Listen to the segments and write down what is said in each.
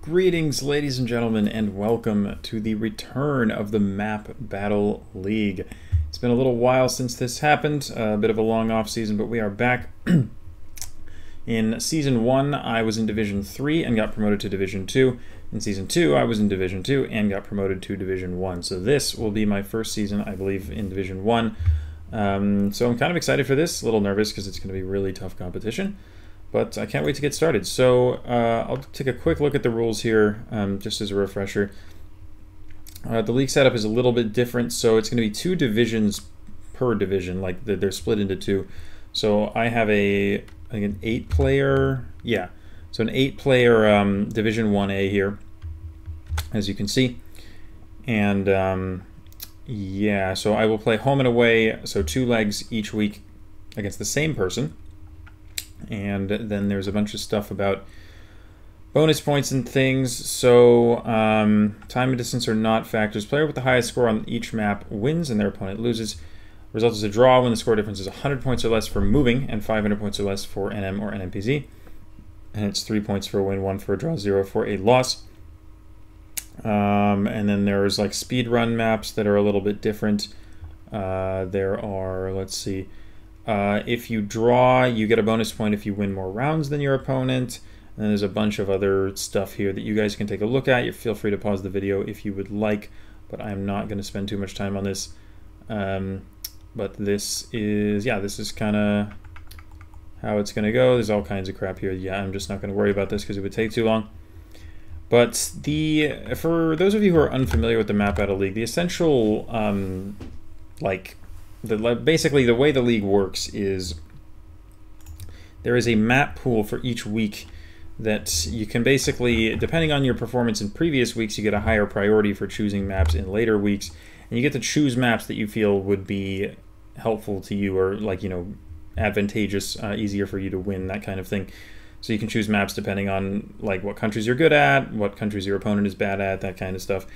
Greetings, ladies and gentlemen, and welcome to the return of the Map Battle League. It's been a little while since this happened, a bit of a long off season, but we are back. In Season 1, I was in Division 3 and got promoted to Division 2. In Season 2, I was in Division 2 and got promoted to Division 1. So this will be my first season, I believe, in Division 1. So I'm kind of excited for this, a little nervous because it's going to be really tough competition. But I can't wait to get started. So I'll take a quick look at the rules here, just as a refresher. The league setup is a little bit different, so it's going to be 2 divisions per division, like they're split into 2. So I have I think an 8-player, yeah, so an 8-player Division 1A here, as you can see. And yeah, so I will play home and away, so 2 legs each week against the same person. And then there's a bunch of stuff about bonus points and things. So time and distance are not factors. Player with the highest score on each map wins and their opponent loses. Result is a draw when the score difference is 100 points or less for moving and 500 points or less for NM or NMPZ. And it's 3 points for a win, 1 for a draw, 0 for a loss. And then there's like speed run maps that are a little bit different. There are, let's see. If you draw, you get a bonus point if you win more rounds than your opponent. And then there's a bunch of other stuff here that you guys can take a look at. You feel free to pause the video if you would like, but I'm not going to spend too much time on this. But this is, yeah, this is kind of how it's going to go. There's all kinds of crap here. Yeah, I'm just not going to worry about this because it would take too long. But for those of you who are unfamiliar with the Map Battle League, the essential, basically the way the league works is there is a map pool for each week that you can basically, depending on your performance in previous weeks, you get a higher priority for choosing maps in later weeks, and you get to choose maps that you feel would be helpful to you or, like, you know, advantageous, easier for you to win, that kind of thing. So you can choose maps depending on like what countries you're good at, what countries your opponent is bad at, that kind of stuff.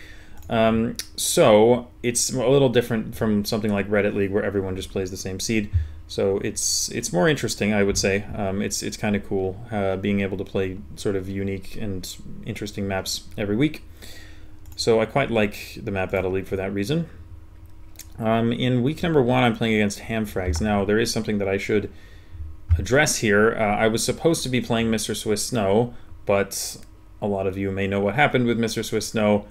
So it's a little different from something like Reddit League where everyone just plays the same seed. So it's more interesting, I would say. It's kind of cool being able to play sort of unique and interesting maps every week. So I quite like the Map Battle League for that reason. In week number 1, I'm playing against Hamfrags. Now, there is something that I should address here. I was supposed to be playing Mr. Swiss Snow, but a lot of you may know what happened with Mr. Swiss Snow.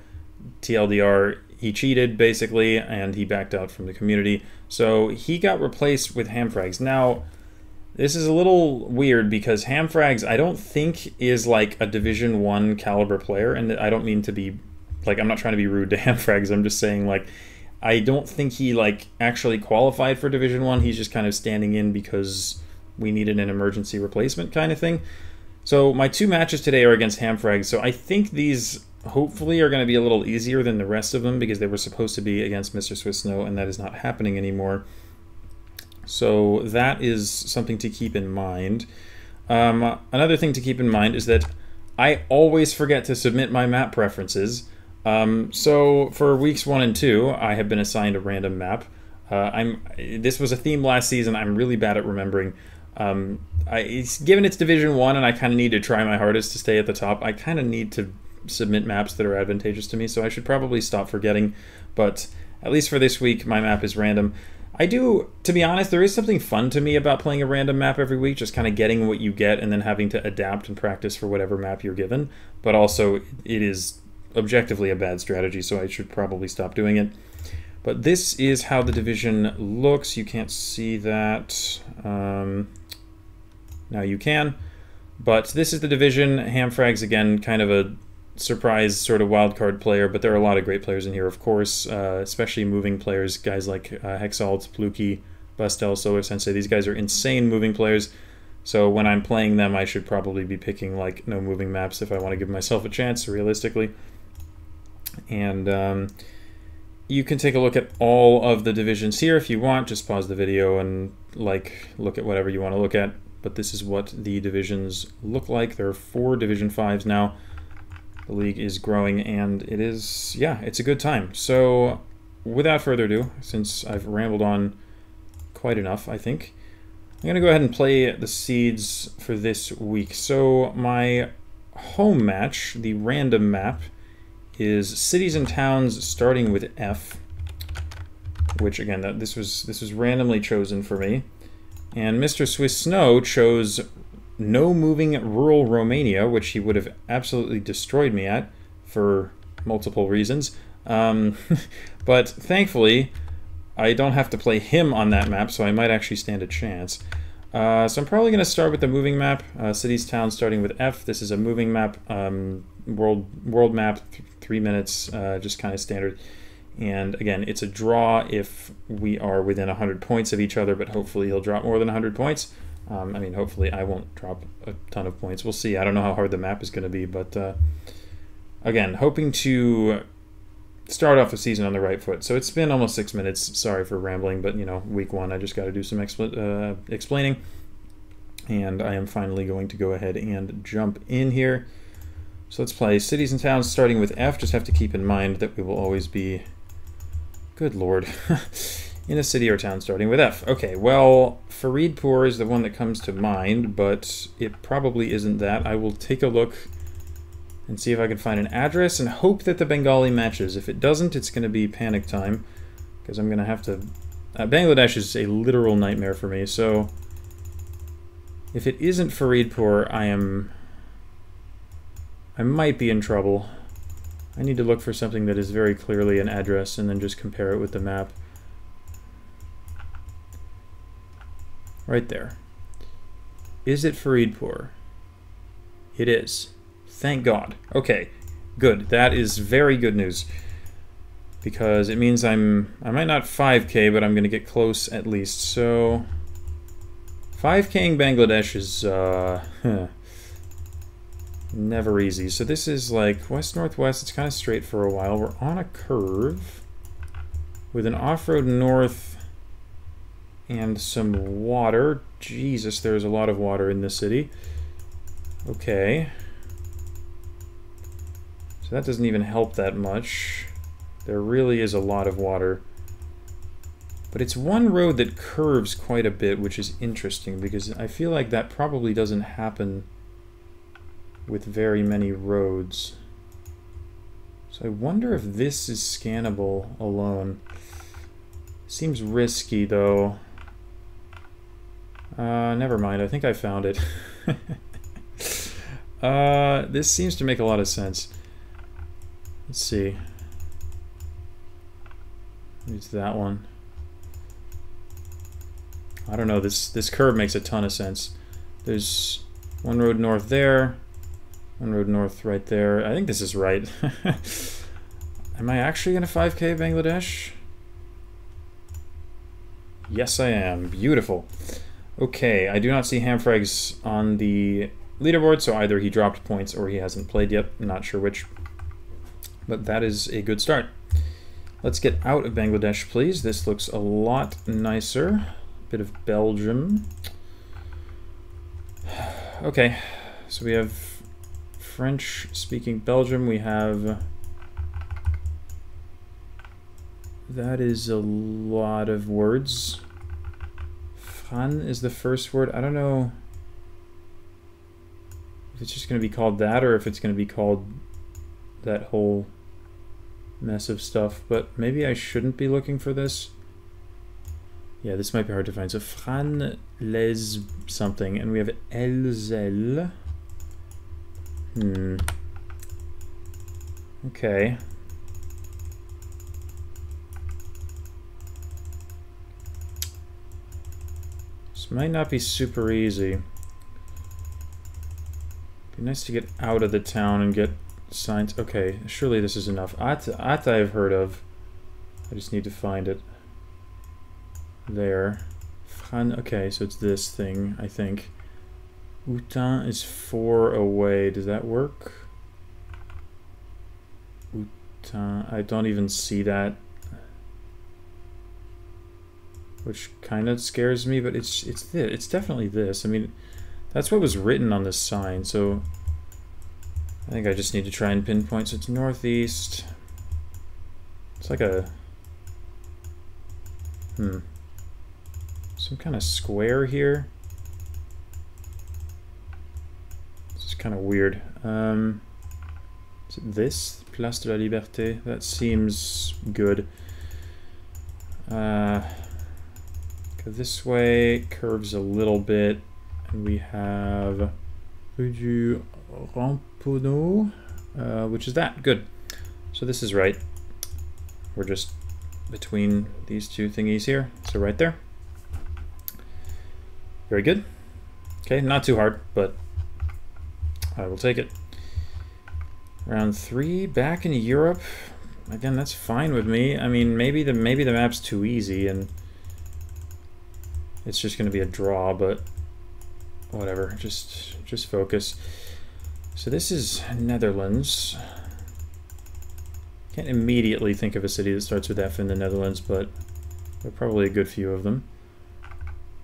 TLDR, he cheated basically, and he backed out from the community. So he got replaced with Hamfrags. Now, this is a little weird because Hamfrags, I don't think, is like a Division 1 caliber player, and I don't mean to be, like, I'm not trying to be rude to Hamfrags. I'm just saying, like, I don't think he, like, actually qualified for Division 1. He's just kind of standing in because we needed an emergency replacement kind of thing. So my 2 matches today are against Hamfrags. So I think these hopefully are going to be a little easier than the rest of them because they were supposed to be against Mr. Swiss Snow, and that is not happening anymore. So that is something to keep in mind. Another thing to keep in mind is that I always forget to submit my map preferences. So for weeks 1 and 2, I have been assigned a random map. This was a theme last season. I'm really bad at remembering. Given it's Division 1 and I kind of need to try my hardest to stay at the top, I kind of need to submit maps that are advantageous to me, so I should probably stop forgetting. But at least for this week, my map is random. To be honest, there is something fun to me about playing a random map every week, just kind of getting what you get and then having to adapt and practice for whatever map you're given. But also, it is objectively a bad strategy, so I should probably stop doing it. But this is how the division looks. You can't see that. Now you can. But this is the division. Hamfrags, again, kind of a surprise sort of wildcard player, but there are a lot of great players in here, of course, especially moving players, guys like Hexalt, Pluki, Bastel, Solar Sensei. These guys are insane moving players, so when I'm playing them, I should probably be picking like no moving maps if I want to give myself a chance, realistically. And you can take a look at all of the divisions here if you want. Just pause the video and look at whatever you want to look at, but this is what the divisions look like. There are 4 Division 5s now. The league is growing, and it is, yeah, it's a good time. So without further ado, since I've rambled on quite enough, I think, I'm going to go ahead and play the seeds for this week. So my home match, the random map, is cities and towns starting with F, which again, this was randomly chosen for me. And Mr. Swiss Snow chose no moving rural Romania, which he would have absolutely destroyed me at for multiple reasons. But thankfully, I don't have to play him on that map, so I might actually stand a chance. So I'm probably going to start with the moving map, cities, towns starting with F. This is a moving map, world map, 3 minutes, just kind of standard. And again, it's a draw if we are within 100 points of each other, but hopefully he'll drop more than 100 points. I mean, hopefully I won't drop a ton of points. We'll see. I don't know how hard the map is going to be, but again, hoping to start off the season on the right foot. So it's been almost 6 minutes. Sorry for rambling, but you know, week one, I just got to do some explaining. And I am finally going to go ahead and jump in here. So let's play cities and towns starting with F. Just have to keep in mind that we will always be, good lord, in a city or town starting with F. Okay, well, Faridpur is the one that comes to mind, but it probably isn't that. I will take a look and see if I can find an address and hope that the Bengali matches. If it doesn't, it's going to be panic time, because I'm going to have to... Bangladesh is a literal nightmare for me, so if it isn't Faridpur, I might be in trouble. I need to look for something that is very clearly an address and then just compare it with the map. Right there. Is it Faridpur? It is. Thank God. Okay, good. That is very good news. Because it means I might not 5k, but I'm going to get close at least. So 5k'ing Bangladesh is never easy. So this is like west-northwest. It's kind of straight for a while. We're on a curve with an off-road north and some water. Jesus, there's a lot of water in this city. Okay. So that doesn't even help that much. There really is a lot of water. But it's one road that curves quite a bit, which is interesting because I feel like that probably doesn't happen with very many roads. So I wonder if this is scannable alone. Seems risky though. Never mind, I think I found it. This seems to make a lot of sense. Let's see. It's that one. I don't know, this curve makes a ton of sense. There's one road north there, one road north right there. I think this is right. Am I actually gonna 5k Bangladesh? Yes, I am. Beautiful. Okay, I do not see Hamfrags on the leaderboard, so either he dropped points or he hasn't played yet. I'm not sure which. But that is a good start. Let's get out of Bangladesh, please. This looks a lot nicer. Bit of Belgium. Okay, so we have French-speaking Belgium. We have... That is a lot of words. Fran is the first word. I don't know if it's just going to be called that or if it's going to be called that whole mess of stuff, but maybe I shouldn't be looking for this. Yeah, this might be hard to find. So Fran les something, and we have Elzel. Okay. This might not be super easy. Be nice to get out of the town and get signs. Okay, surely this is enough. Ata I've heard of. I just need to find it. There. Okay, so it's this thing, I think. Utan is 4 away. Does that work? Utan. I don't even see that. Which kind of scares me, but it's this. It's definitely this. I mean, that's what was written on this sign, so I think I just need to try and pinpoint. So it's northeast. It's like a... some kind of square here. This is kind of weird. Is it this? Place de la Liberté? That seems good. Go this way, curves a little bit, and we have Rue du Ramponneau, which is that. Good. So this is right. We're just between these two thingies here. So right there. Very good. Okay, not too hard, but I will take it. Round 3, back in Europe. Again, that's fine with me. I mean, maybe the map's too easy and it's just going to be a draw, but whatever. Just focus. So this is Netherlands. Can't immediately think of a city that starts with F in the Netherlands, but there are probably a good few of them.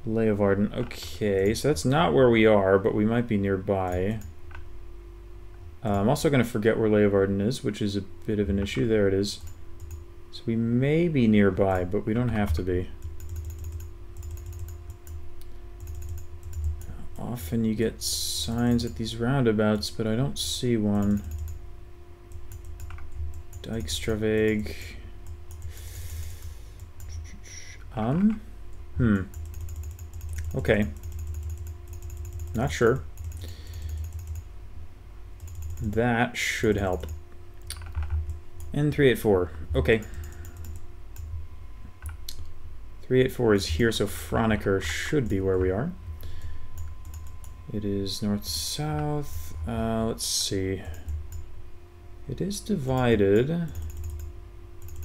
Leeuwarden. Okay, so that's not where we are, but we might be nearby. I'm also going to forget where Leeuwarden is, which is a bit of an issue. There it is. So we may be nearby, but we don't have to be. Often you get signs at these roundabouts, but I don't see one. Dijkstraweg. Okay. Not sure. That should help. N384. Okay. 384 is here, so Franeker should be where we are. It is north-south. Let's see. It is divided.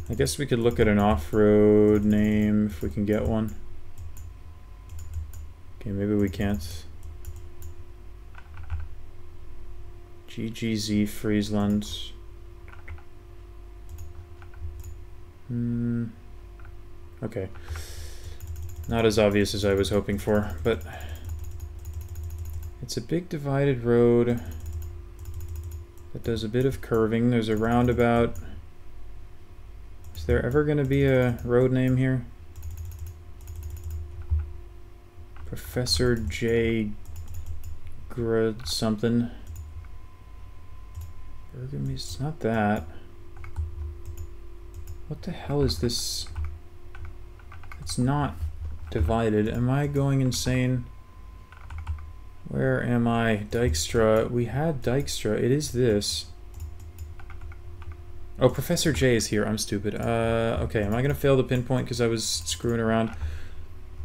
I guess we could look at an off-road name if we can get one. Okay, maybe we can't. GGZ Friesland. Okay. Not as obvious as I was hoping for, but it's a big divided road that does a bit of curving. There's a roundabout. Is there ever going to be a road name here? Professor J. Grud something. It's not that. What the hell is this? It's not divided. Am I going insane? Where am I? Dijkstra. We had Dijkstra. It is this. Oh, Professor J is here. I'm stupid. Okay, am I going to fail the pinpoint because I was screwing around?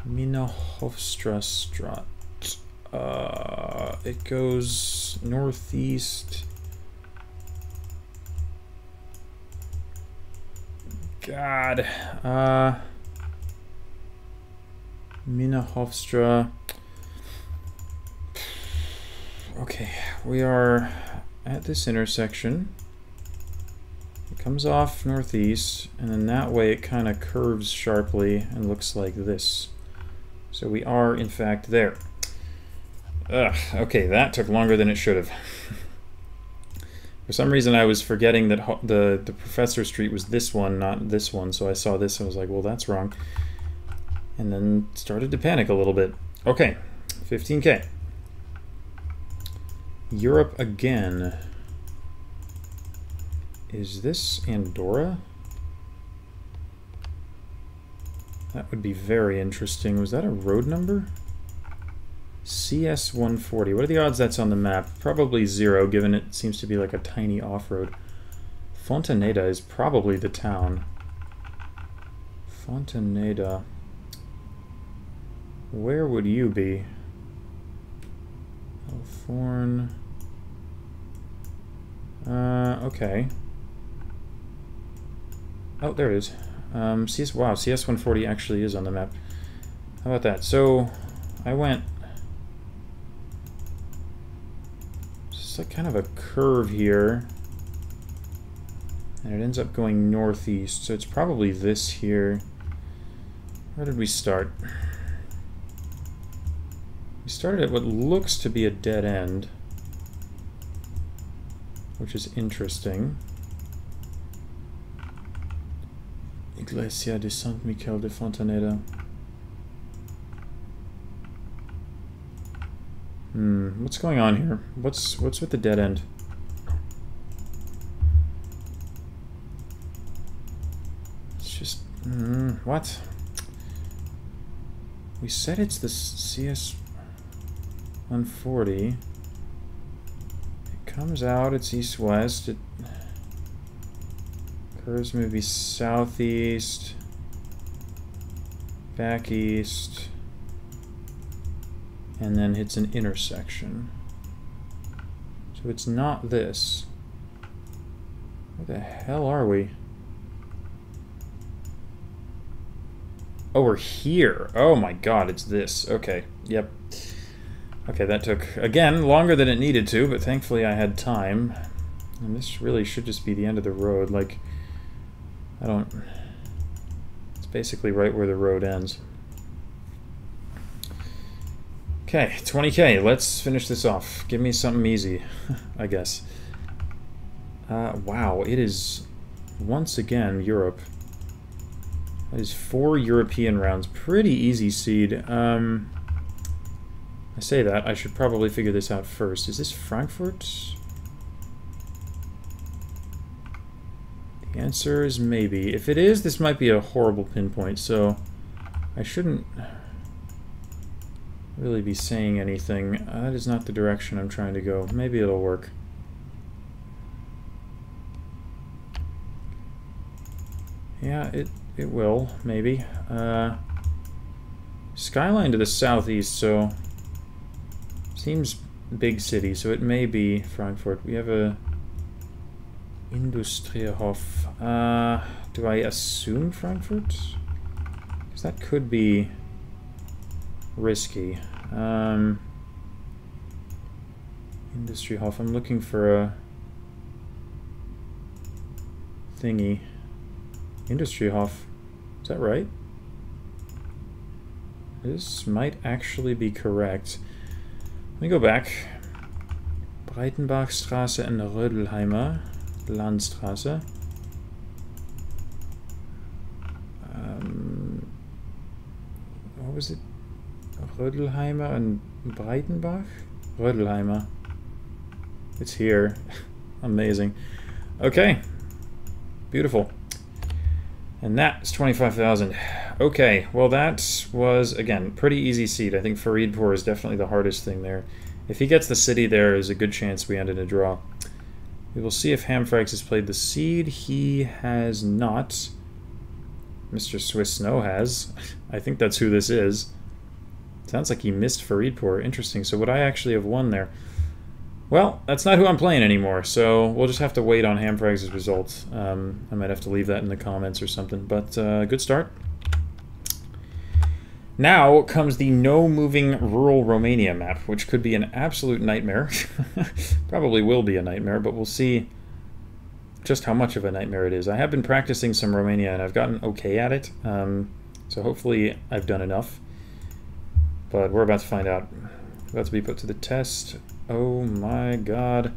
Minahofstrastraat. It goes northeast. God. Minahofstra. Okay, we are at this intersection. It comes off northeast, and then that way it kind of curves sharply and looks like this. So we are, in fact, there. Okay, that took longer than it should have. For some reason I was forgetting that the Professor Street was this one, not this one, so I saw this and was like, well, that's wrong. And then started to panic a little bit. Okay, 15K. Europe again. Is this Andorra? That would be very interesting. Was that a road number? CS140. What are the odds that's on the map? Probably 0, given it seems to be like a tiny off-road. Fontaneda is probably the town. Fontaneda. Where would you be? Elthorn. Okay. Oh, there it is. Wow, CS140 actually is on the map. How about that? So, I went... It's like kind of a curve here. And it ends up going northeast, so it's probably this here. Where did we start? We started at what looks to be a dead end, which is interesting. Iglesia de Sant Miquel de Fontaneda. What's going on here? What's with the dead end? It's just... what? We said it's the CS 140. It comes out, it's east-west. It curves maybe southeast, back east, and then hits an intersection. So it's not this. Where the hell are we? Oh, we're here. Oh my god, it's this. Okay, yep. Okay, that took, again, longer than it needed to, but thankfully I had time. And this really should just be the end of the road. Like, I don't... It's basically right where the road ends. Okay, 20k. Let's finish this off. Give me something easy, I guess. Wow, it is, once again, Europe. That is 4 European rounds. Pretty easy seed. I say that. I should probably figure this out first. Is this Frankfurt? The answer is maybe. If it is, this might be a horrible pinpoint, so I shouldn't really be saying anything. That is not the direction I'm trying to go. Maybe it'll work. Yeah, it will, maybe. Skyline to the southeast, so seems big city, so it may be Frankfurt. We have a Industriehof. Do I assume Frankfurt? Because that could be risky. Industriehof. I'm looking for a thingy. Industriehof. Is that right? This might actually be correct. Let me go back. Breitenbachstraße and Rödelheimer Landstraße. What was it? Rödelheimer and Breitenbach? Rödelheimer. It's here. Amazing. Okay. Beautiful. And that is 25,000. Okay, well that was, again, pretty easy seed. I think Faridpur is definitely the hardest thing there. If he gets the city, there is a good chance we end in a draw. We will see if Hamfrags has played the seed. He has not. Mr. Swiss Snow has. I think that's who this is. Sounds like he missed Faridpur. Interesting. So would I actually have won there? Well, that's not who I'm playing anymore, so we'll just have to wait on Hamfrags' results. I might have to leave that in the comments or something, but good start. Now comes the no-moving rural Romania map, which could be an absolute nightmare. Probably will be a nightmare, but we'll see just how much of a nightmare it is. I have been practicing some Romania, and I've gotten okay at it, so hopefully I've done enough. But we're about to find out. About to be put to the test. Oh my god.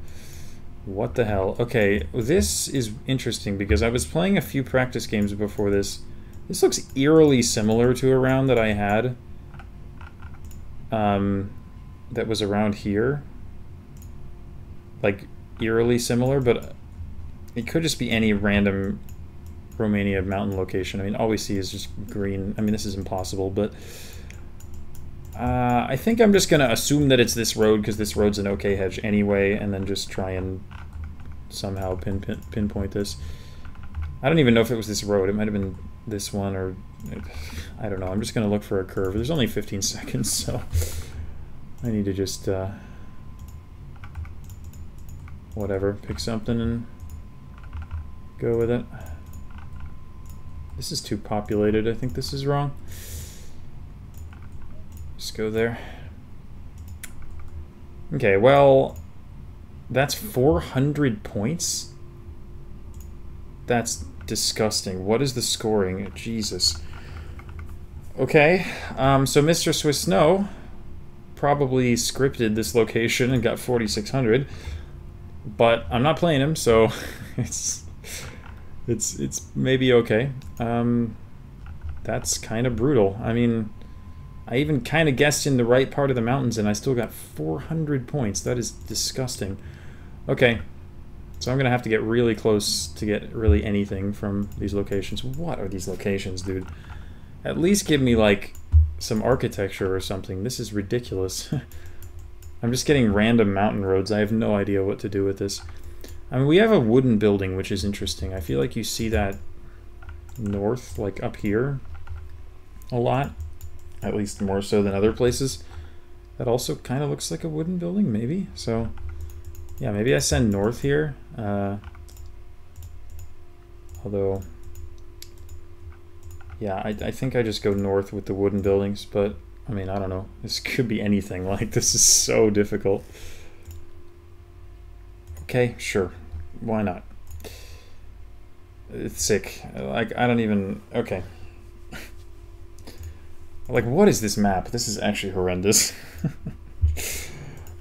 What the hell? Okay, this is interesting because I was playing a few practice games before this. This looks eerily similar to a round that I had. That was around here. Like, eerily similar, but it could just be any random Romania mountain location. I mean, all we see is just green. I mean, this is impossible, but... I think I'm just going to assume that it's this road because this road's an okay hedge anyway, and then just try and somehow pinpoint this. I don't even know if it was this road. It might have been this one, or I don't know. I'm just going to look for a curve. There's only 15 seconds, so I need to just whatever, pick something and go with it. This is too populated. I think this is wrong. Just go there. Okay, well, that's 400 points? That's disgusting. What is the scoring? Jesus. Okay, so Mr. Swiss Snow probably scripted this location and got 4,600, but I'm not playing him, so it's maybe okay. That's kind of brutal. I mean, I even kind of guessed in the right part of the mountains, and I still got 400 points. That is disgusting. Okay, so I'm going to have to get really close to get really anything from these locations. What are these locations, dude? At least give me, like, some architecture or something. This is ridiculous. I'm just getting random mountain roads. I have no idea what to do with this. I mean, we have a wooden building, which is interesting. I feel like you see that north, like up here, a lot. At least more so than other places. That also kind of looks like a wooden building, maybe. So, yeah, maybe I send north here. Although, yeah, I think I just go north with the wooden buildings, but I mean, I don't know. This could be anything. Like, this is so difficult. Okay, sure. Why not? It's sick. Like, I don't even... Okay. Like, what is this map? This is actually horrendous.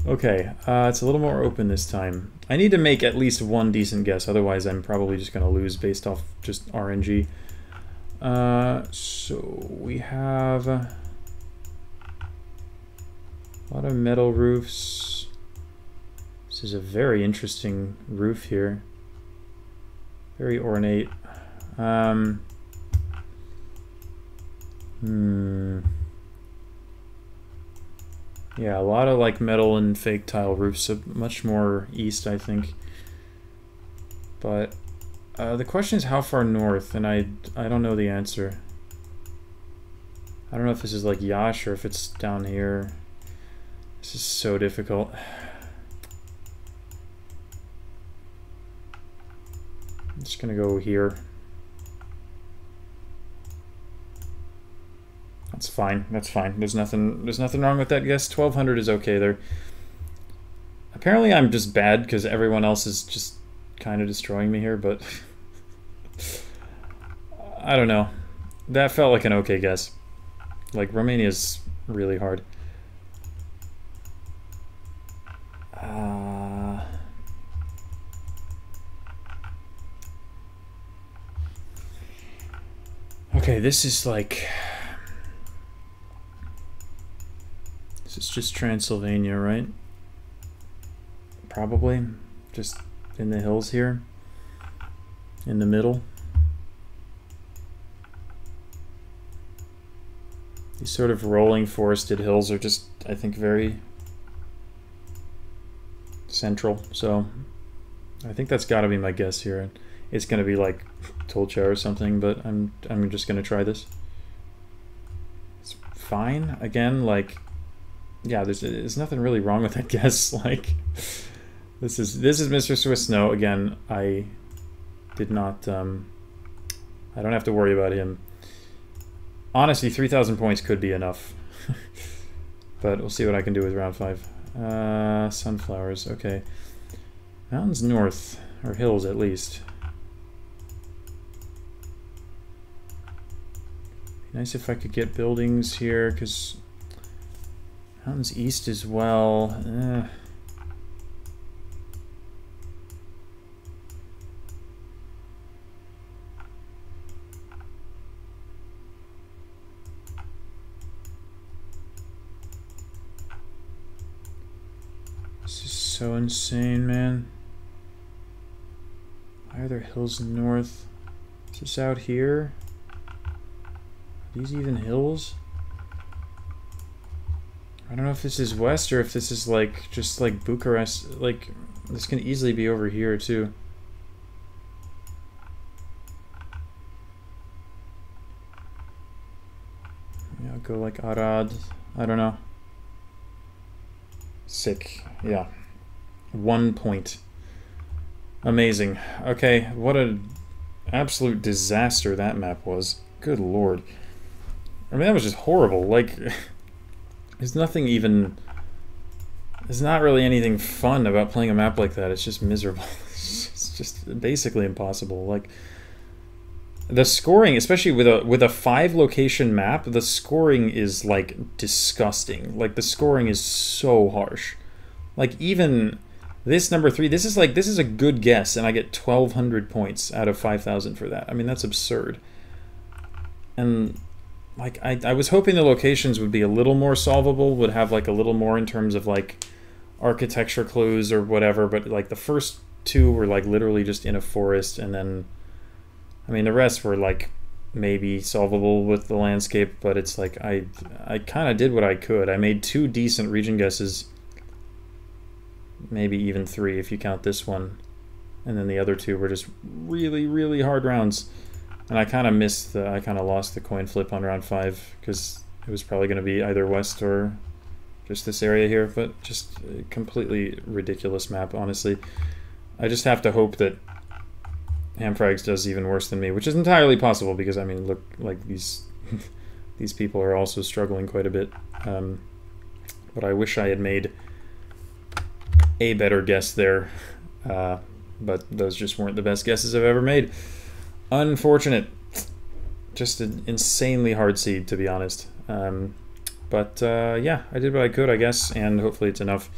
Okay, it's a little more open this time. I need to make at least one decent guess, otherwise I'm probably just going to lose based off just RNG. So we have a lot of metal roofs. This is a very interesting roof here. Very ornate. Yeah, a lot of like metal and fake tile roofs, so much more east, I think. But the question is how far north, and I don't know the answer. I don't know if this is like Yash or if it's down here. This is so difficult. I'm just gonna go here. That's fine. That's fine. There's nothing wrong with that guess. 1200 is okay there. Apparently I'm just bad because everyone else is just kind of destroying me here, but I don't know. That felt like an okay guess. Like, Romania's really hard. Okay, this is like... This is just Transylvania, right? Probably. Just in the hills here. In the middle. These sort of rolling forested hills are just, I think, very central. So I think that's got to be my guess here. It's going to be like Tolcha or something, but I'm just going to try this. It's fine. Again, like, yeah, there's nothing really wrong with that guess. Like, this is Mr. Swiss Snow. Again, I did not, I don't have to worry about him. Honestly, 3,000 points could be enough. But we'll see what I can do with round 5. Sunflowers, okay. Mountains north, or hills at least. Be nice if I could get buildings here, because mountains east as well. This is so insane, man. Why are there hills north? Is this out here? Are these even hills? I don't know if this is west or if this is like just like Bucharest. Like, this can easily be over here too. Yeah, I'll go like Arad. I don't know. Sick. Yeah. 1 point. Amazing. Okay, what an absolute disaster that map was. Good lord. I mean, that was just horrible. Like, there's nothing even... There's not really anything fun about playing a map like that. It's just miserable. It's just basically impossible. Like, the scoring, especially with a 5-location map, the scoring is, like, disgusting. Like, the scoring is so harsh. Like, even... This number 3, this is a good guess, and I get 1,200 points out of 5,000 for that. I mean, that's absurd. And like I was hoping the locations would be a little more solvable, would have like a little more in terms of like architecture clues or whatever, but like the first two were like literally just in a forest, and then I mean the rest were like maybe solvable with the landscape, but it's like I kind of did what I could. I made 2 decent region guesses, maybe even 3 if you count this one, and then the other 2 were just really hard rounds. And I kind of I kind of lost the coin flip on round 5 because it was probably going to be either west or just this area here, but just a completely ridiculous map, honestly. I just have to hope that Hamfrags does even worse than me, which is entirely possible because, I mean, look, like these these people are also struggling quite a bit. But I wish I had made a better guess there, but those just weren't the best guesses I've ever made. Unfortunate. Just an insanely hard seed, to be honest. But yeah, I did what I could, I guess, and hopefully it's enough.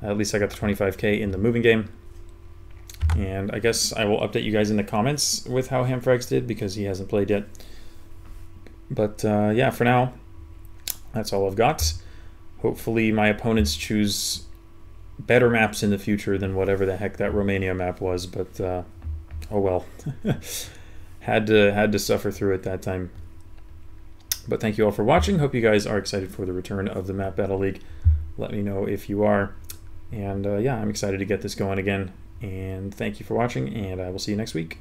At least I got the 25k in the moving game. And I guess I will update you guys in the comments with how Hamfrags did, because he hasn't played yet. But yeah, for now, that's all I've got. Hopefully my opponents choose better maps in the future than whatever the heck that Romania map was, but oh well. had to suffer through it that time. But thank you all for watching. Hope you guys are excited for the return of the Map Battle League. Let me know if you are. And yeah, I'm excited to get this going again. And thank you for watching, and I will see you next week.